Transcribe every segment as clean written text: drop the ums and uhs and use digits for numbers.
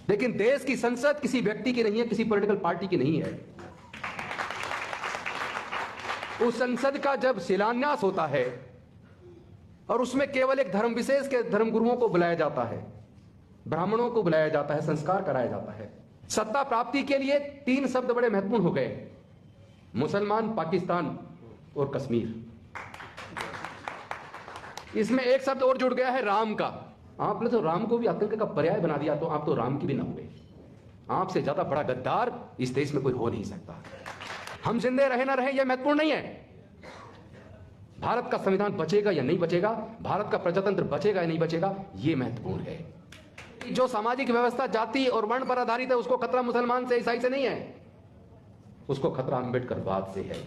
लेकिन देश की संसद किसी व्यक्ति की नहीं है, किसी पॉलिटिकल पार्टी की नहीं है। उस संसद का जब शिलान्यास होता है और उसमें केवल एक धर्म विशेष के धर्मगुरुओं को बुलाया जाता है, ब्राह्मणों को बुलाया जाता है, संस्कार कराया जाता है। सत्ता प्राप्ति के लिए तीन शब्द बड़े महत्वपूर्ण हो गए: मुसलमान, पाकिस्तान और कश्मीर। इसमें एक शब्द और जुड़ गया है, राम का। आपने तो राम को भी आतंक का पर्याय बना दिया, तो आप तो राम की भी ना हुए। आपसे ज्यादा बड़ा गद्दार इस देश में कोई हो नहीं सकता। हम जिंदे रहे ना रहे यह महत्वपूर्ण नहीं है। भारत का संविधान बचेगा या नहीं बचेगा, भारत का प्रजातंत्र बचेगा या नहीं बचेगा, यह महत्वपूर्ण है। जो सामाजिक व्यवस्था जाति और वर्ण पर आधारित है, उसको खतरा मुसलमान से, ईसाई से नहीं है, उसको खतरा अम्बेडकरवाद से है।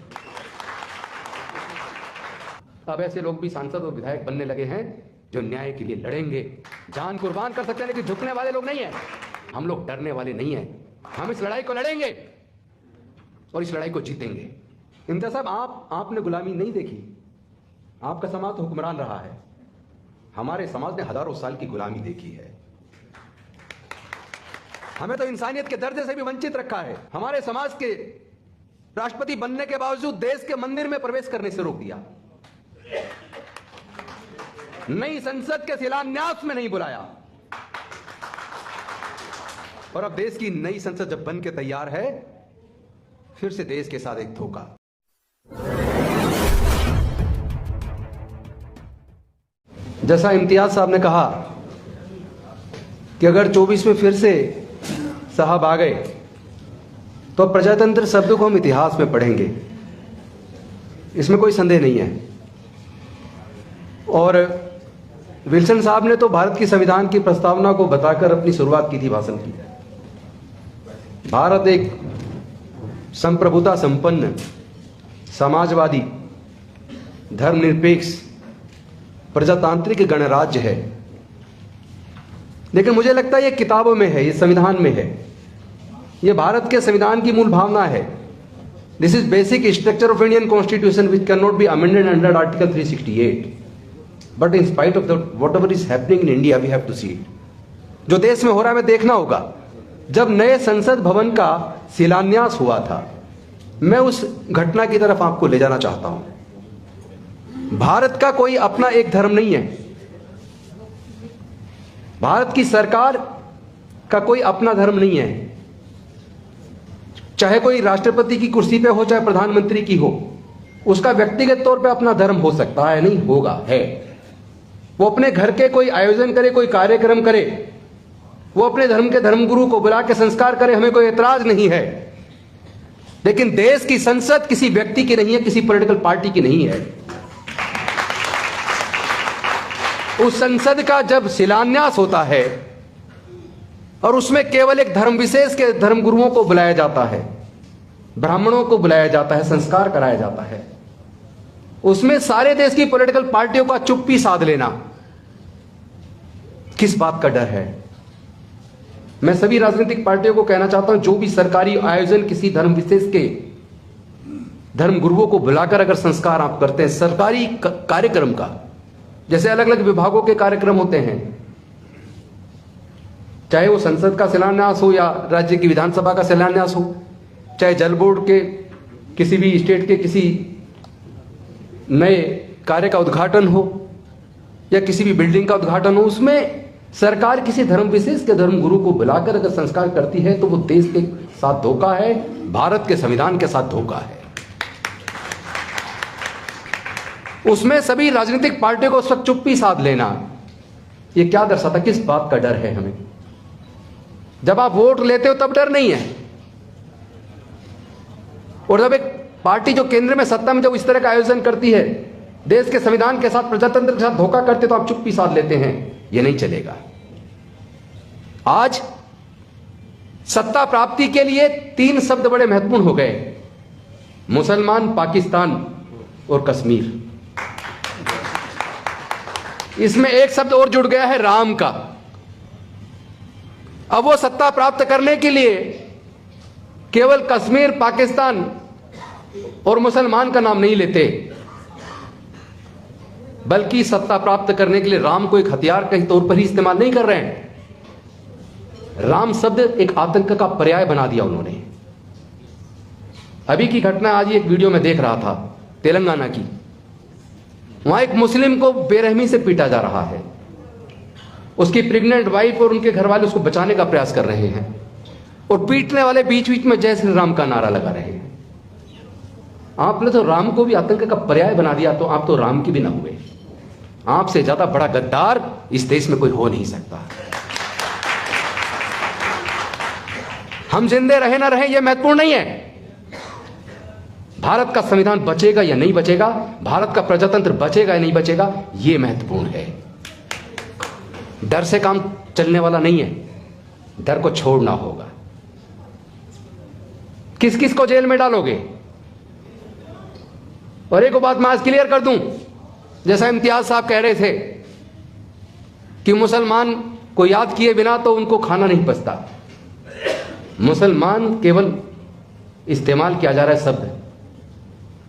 अब ऐसे लोग भी सांसद और विधायक बनने लगे हैं जो न्याय के लिए लड़ेंगे, जान कुर्बान कर सकते हैं, लेकिन झुकने वाले लोग नहीं हैं। हम लोग डरने वाले नहीं हैं। हम इस लड़ाई को लड़ेंगे और इस लड़ाई को जीतेंगे। इम्तियाज साहब, आपने गुलामी नहीं देखी, आपका समाज तो हुक्मरान रहा है। हमारे समाज ने हजारों साल की गुलामी देखी है। हमें तो इंसानियत के दर्जे से भी वंचित रखा है। हमारे समाज के राष्ट्रपति बनने के बावजूद देश के मंदिर में प्रवेश करने से रोक दिया, नई संसद के शिलान्यास में नहीं बुलाया। और अब देश की नई संसद जब बन के तैयार है, फिर से देश के साथ एक धोखा। जैसा इम्तियाज साहब ने कहा कि अगर 24 में फिर से साहब आ गए तो प्रजातंत्र शब्द को हम इतिहास में पढ़ेंगे, इसमें कोई संदेह नहीं है। और विल्सन साहब ने तो भारत की संविधान की प्रस्तावना को बताकर अपनी शुरुआत की थी भाषण की। भारत एक संप्रभुता संपन्न, समाजवादी, धर्मनिरपेक्ष, प्रजातांत्रिक गणराज्य है। लेकिन मुझे लगता है ये किताबों में है, ये संविधान में है, ये भारत के संविधान की मूल भावना है। This is basic structure of Indian constitution which can not be amended under article 368। But in spite of whatever is happening in India we have to see it. जो देश में हो रहा है हमें देखना होगा। जब नए संसद भवन का शिलान्यास हुआ था, मैं उस घटना की तरफ आपको ले जाना चाहता हूं। भारत का कोई अपना एक धर्म नहीं है। भारत की सरकार का कोई अपना धर्म नहीं है। चाहे कोई राष्ट्रपति की कुर्सी पे हो, चाहे प्रधानमंत्री की हो, उसका व्यक्तिगत तौर पे अपना धर्म हो सकता है, नहीं होगा, है। वो अपने घर के कोई आयोजन करे, कोई कार्यक्रम करे, वो अपने धर्म के धर्मगुरु को बुला के संस्कार करे, हमें कोई एतराज नहीं है। लेकिन देश की संसद किसी व्यक्ति की नहीं है, किसी पॉलिटिकल पार्टी की नहीं है। उस संसद का जब शिलान्यास होता है और उसमें केवल एक धर्म विशेष के धर्मगुरुओं को बुलाया जाता है, ब्राह्मणों को बुलाया जाता है, संस्कार कराया जाता है, उसमें सारे देश की पॉलिटिकल पार्टियों का चुप्पी साध लेना किस बात का डर है? मैं सभी राजनीतिक पार्टियों को कहना चाहता हूं, जो भी सरकारी आयोजन किसी धर्म विशेष के धर्म गुरुओं को बुलाकर अगर संस्कार आप करते हैं, सरकारी कार्यक्रम का, जैसे अलग अलग विभागों के कार्यक्रम होते हैं, चाहे वो संसद का शिलान्यास हो या राज्य की विधानसभा का शिलान्यास हो, चाहे जल बोर्ड के किसी भी स्टेट के किसी नए कार्य का उद्घाटन हो या किसी भी बिल्डिंग का उद्घाटन हो, उसमें सरकार किसी धर्म विशेष के धर्म गुरु को बुलाकर अगर संस्कार करती है तो वो देश के साथ धोखा है, भारत के संविधान के साथ धोखा है। उसमें सभी राजनीतिक पार्टियों को उस वक्त चुप्पी साध लेना, ये क्या दर्शाता, किस बात का डर है हमें? जब आप वोट लेते हो तब डर नहीं है, और जब एक पार्टी जो केंद्र में सत्ता में जब इस तरह का आयोजन करती है, देश के संविधान के साथ, प्रजातंत्र के साथ धोखा करते, तो आप चुप्पी साध लेते हैं। ये नहीं चलेगा। आज सत्ता प्राप्ति के लिए तीन शब्द बड़े महत्वपूर्ण हो गए: मुसलमान, पाकिस्तान और कश्मीर। इसमें एक शब्द और जुड़ गया है, राम का। अब वो सत्ता प्राप्त करने के लिए केवल कश्मीर, पाकिस्तान और मुसलमान का नाम नहीं लेते, बल्कि सत्ता प्राप्त करने के लिए राम को एक हथियार के तौर पर ही इस्तेमाल नहीं कर रहे हैं। राम शब्द एक आतंक का पर्याय बना दिया उन्होंने। अभी की घटना आज ही एक वीडियो में देख रहा था तेलंगाना की, वहां एक मुस्लिम को बेरहमी से पीटा जा रहा है, उसकी प्रेग्नेंट वाइफ और उनके घर वाले उसको बचाने का प्रयास कर रहे हैं, और पीटने वाले बीच बीच में जय श्री राम का नारा लगा रहे हैं। आपने तो राम को भी आतंक का पर्याय बना दिया, तो आप तो राम की भी ना हुए। आपसे ज्यादा बड़ा गद्दार इस देश में कोई हो नहीं सकता। हम जिंदे रहे ना रहे यह महत्वपूर्ण नहीं है। भारत का संविधान बचेगा या नहीं बचेगा, भारत का प्रजातंत्र बचेगा या नहीं बचेगा, यह महत्वपूर्ण है। डर से काम चलने वाला नहीं है, डर को छोड़ना होगा। किस किस को जेल में डालोगे? और एक बात मैं आज क्लियर कर दूं, जैसा इम्तियाज साहब कह रहे थे कि मुसलमान को याद किए बिना तो उनको खाना नहीं पचता। मुसलमान केवल इस्तेमाल किया जा रहा है शब्द,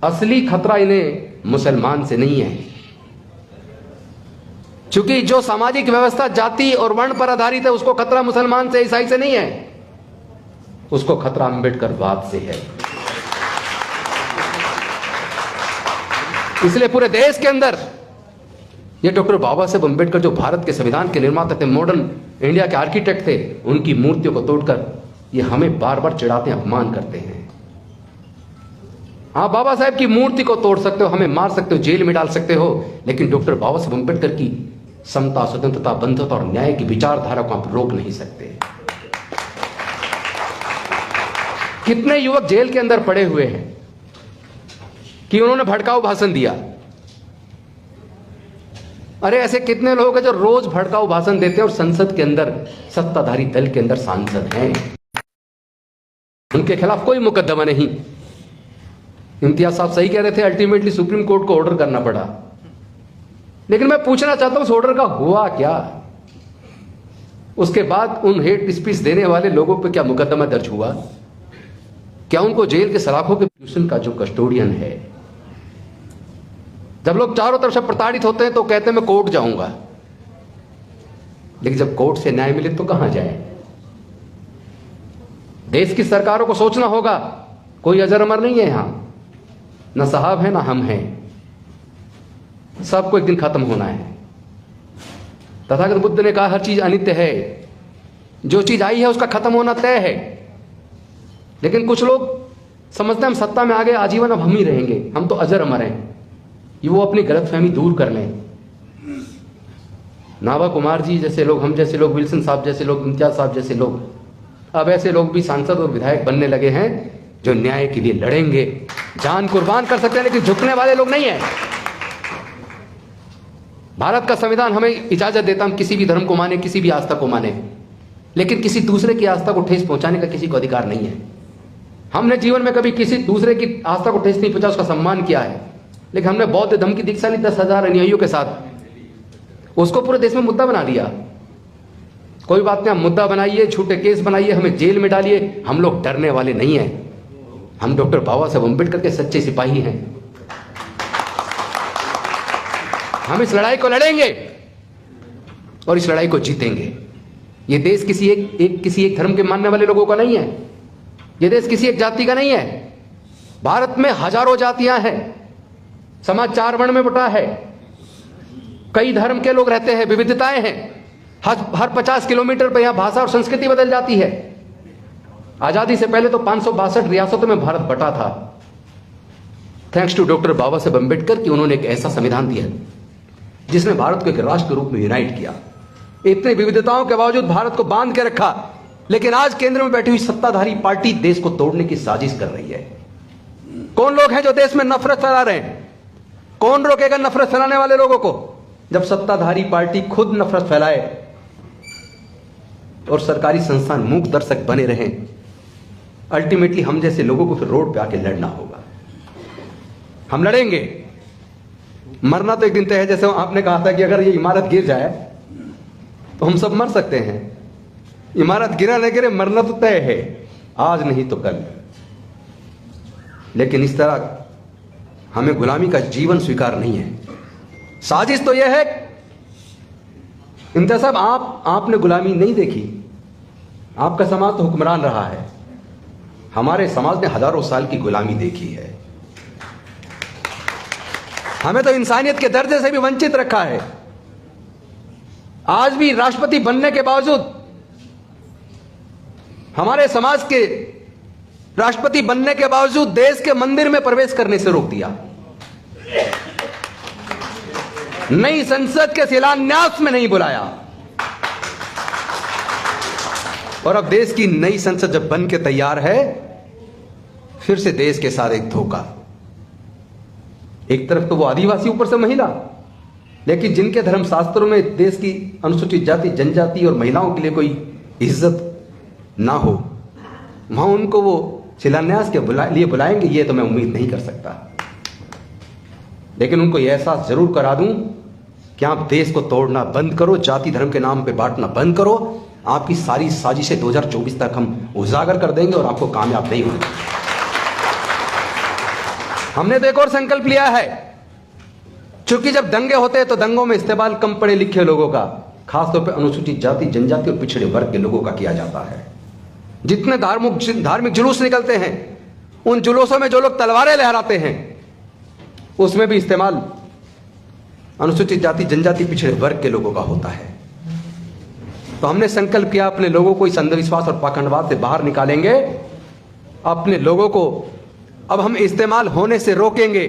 असली खतरा इन्हें मुसलमान से नहीं है। क्योंकि जो सामाजिक व्यवस्था जाति और वर्ण पर आधारित है, उसको खतरा मुसलमान से, ईसाई से नहीं है, उसको खतरा अम्बेडकरवाद से है। इसलिए पूरे देश के अंदर ये डॉक्टर बाबा साहेब अम्बेडकर जो भारत के संविधान के निर्माता थे, मॉडर्न इंडिया के आर्किटेक्ट थे, उनकी मूर्तियों को तोड़कर ये हमें बार बार चिढ़ाते हैं, अपमान करते हैं। आप बाबा साहेब की मूर्ति को तोड़ सकते हो, हमें मार सकते हो, जेल में डाल सकते हो, लेकिन डॉक्टर बाबा साहेब अम्बेडकर की समता, स्वतंत्रता, बंधुता और न्याय की विचारधारा को आप रोक नहीं सकते। कितने युवक जेल के अंदर पड़े हुए हैं कि उन्होंने भड़काऊ भाषण दिया। अरे ऐसे कितने लोग हैं जो रोज भड़काऊ भाषण देते हैं और संसद के अंदर सत्ताधारी दल के अंदर सांसद हैं, उनके खिलाफ कोई मुकदमा नहीं। इम्तियाज साहब सही कह रहे थे, अल्टीमेटली सुप्रीम कोर्ट को ऑर्डर करना पड़ा। लेकिन मैं पूछना चाहता हूं उस ऑर्डर का हुआ क्या? उसके बाद उन हेट स्पीच देने वाले लोगों पर क्या मुकदमा दर्ज हुआ? क्या उनको जेल के सलाखों के ट्यूशन का जो कस्टोडियन है, जब लोग चारों तरफ से प्रताड़ित होते हैं तो कहते हैं मैं कोर्ट जाऊंगा, लेकिन जब कोर्ट से न्याय मिले तो कहां जाए? देश की सरकारों को सोचना होगा, कोई अजर अमर नहीं है यहां, ना साहब है ना हम हैं, सबको एक दिन खत्म होना है। तथागत बुद्ध ने कहा हर चीज अनित्य है, जो चीज आई है उसका खत्म होना तय है। लेकिन कुछ लोग समझते हैं हम सत्ता में आ गए, आजीवन अब हम ही रहेंगे, हम तो अजर अमर हैं। ये वो अपनी गलतफहमी दूर कर लें। नाभा कुमार जी जैसे लोग, हम जैसे लोग, विल्सन साहब जैसे लोग, इम्तियाज साहब जैसे लोग, अब ऐसे लोग भी सांसद और विधायक बनने लगे हैं जो न्याय के लिए लड़ेंगे, जान कुर्बान कर सकते हैं, लेकिन झुकने वाले लोग नहीं हैं। भारत का संविधान हमें इजाजत देता हम किसी भी धर्म को माने, किसी भी आस्था को माने, लेकिन किसी दूसरे की आस्था को ठेस पहुंचाने का किसी को अधिकार नहीं है। हमने जीवन में कभी किसी दूसरे की आस्था को ठेस नहीं पहुंचा, उसका सम्मान किया है, लेकिन हमने बौद्ध धर्म की दीक्षा ली 10,000 अनुयायियों के साथ, उसको पूरे देश में मुद्दा बना दिया। कोई बात नहीं, आप मुद्दा बनाइए, झूठे केस बनाइए, हमें जेल में डालिए, हम लोग डरने वाले नहीं हैं। हम डॉक्टर बाबा साहेब अम्बेडकर के सच्चे सिपाही हैं। हम इस लड़ाई को लड़ेंगे और इस लड़ाई को जीतेंगे। ये देश किसी एक धर्म के मानने वाले लोगों का नहीं है, ये देश किसी एक जाति का नहीं है। भारत में हजारों जातियां हैं, समाज 4 वर्ण में बटा है, कई धर्म के लोग रहते हैं, विविधताएं हैं। हर 50 किलोमीटर पर यहां भाषा और संस्कृति बदल जाती है। आजादी से पहले तो 562 रियासतों में भारत बटा था। Thanks to doctor Baba Saheb Ambedkar कि उन्होंने एक ऐसा संविधान दिया जिसने भारत को एक राष्ट्र के रूप में यूनाइट किया। इतनी विविधताओं के बावजूद भारत को बांध के रखा, लेकिन आज केंद्र में बैठी हुई सत्ताधारी पार्टी देश को तोड़ने की साजिश कर रही है। कौन लोग हैं जो देश में नफरत फैला रहे हैं? कौन रोकेगा नफरत फैलाने वाले लोगों को? जब सत्ताधारी पार्टी खुद नफरत फैलाए और सरकारी संस्थान मूक दर्शक बने रहें, अल्टीमेटली हम जैसे लोगों को फिर रोड पे आके लड़ना होगा। हम लड़ेंगे, मरना तो एक दिन तय है। जैसे आपने कहा था कि अगर ये इमारत गिर जाए तो हम सब मर सकते हैं। इमारत गिरा न गिरे, मरना तो तय है, आज नहीं तो कल। लेकिन इस तरह हमें गुलामी का जीवन स्वीकार नहीं है। साजिश तो यह है, इम्तियाज साहब आपने गुलामी नहीं देखी, आपका समाज तो हुक्मरान रहा है, हमारे समाज ने हजारों साल की गुलामी देखी है। हमें तो इंसानियत के दर्जे से भी वंचित रखा है। आज भी राष्ट्रपति बनने के बावजूद हमारे समाज के राष्ट्रपति बनने के बावजूद देश के मंदिर में प्रवेश करने से रोक दिया। नई संसद के शिलान्यास में नहीं बुलाया। और अब देश की नई संसद जब बन के तैयार है, फिर से देश के साथ एक धोखा। एक तरफ तो वो आदिवासी, ऊपर से महिला, लेकिन जिनके धर्म शास्त्रों में देश की अनुसूचित जाति, जनजाति और महिलाओं के लिए कोई इज्जत ना हो, वहां उनको वो शिलान्यास के लिए बुलाएंगे, ये तो मैं उम्मीद नहीं कर सकता। लेकिन उनको यह एहसास जरूर करा दूं कि आप देश को तोड़ना बंद करो, जाति धर्म के नाम पे बांटना बंद करो। आपकी सारी साजिशें 2024 तक हम उजागर कर देंगे और आपको कामयाब नहीं होंगे। हमने तो एक और संकल्प लिया है, क्योंकि जब दंगे होते हैं तो दंगों में इस्तेमाल कम पढ़े लिखे लोगों का, खासतौर पर अनुसूचित जाति, जनजाति और पिछड़े वर्ग के लोगों का किया जाता है। जितने धार्मिक जुलूस निकलते हैं, उन जुलूसों में जो लोग तलवारें लहराते हैं, उसमें भी इस्तेमाल अनुसूचित जाति, जनजाति, पिछड़े वर्ग के लोगों का होता है। तो हमने संकल्प किया, अपने लोगों को इस अंधविश्वास और पाखंडवाद से बाहर निकालेंगे। अपने लोगों को अब हम इस्तेमाल होने से रोकेंगे।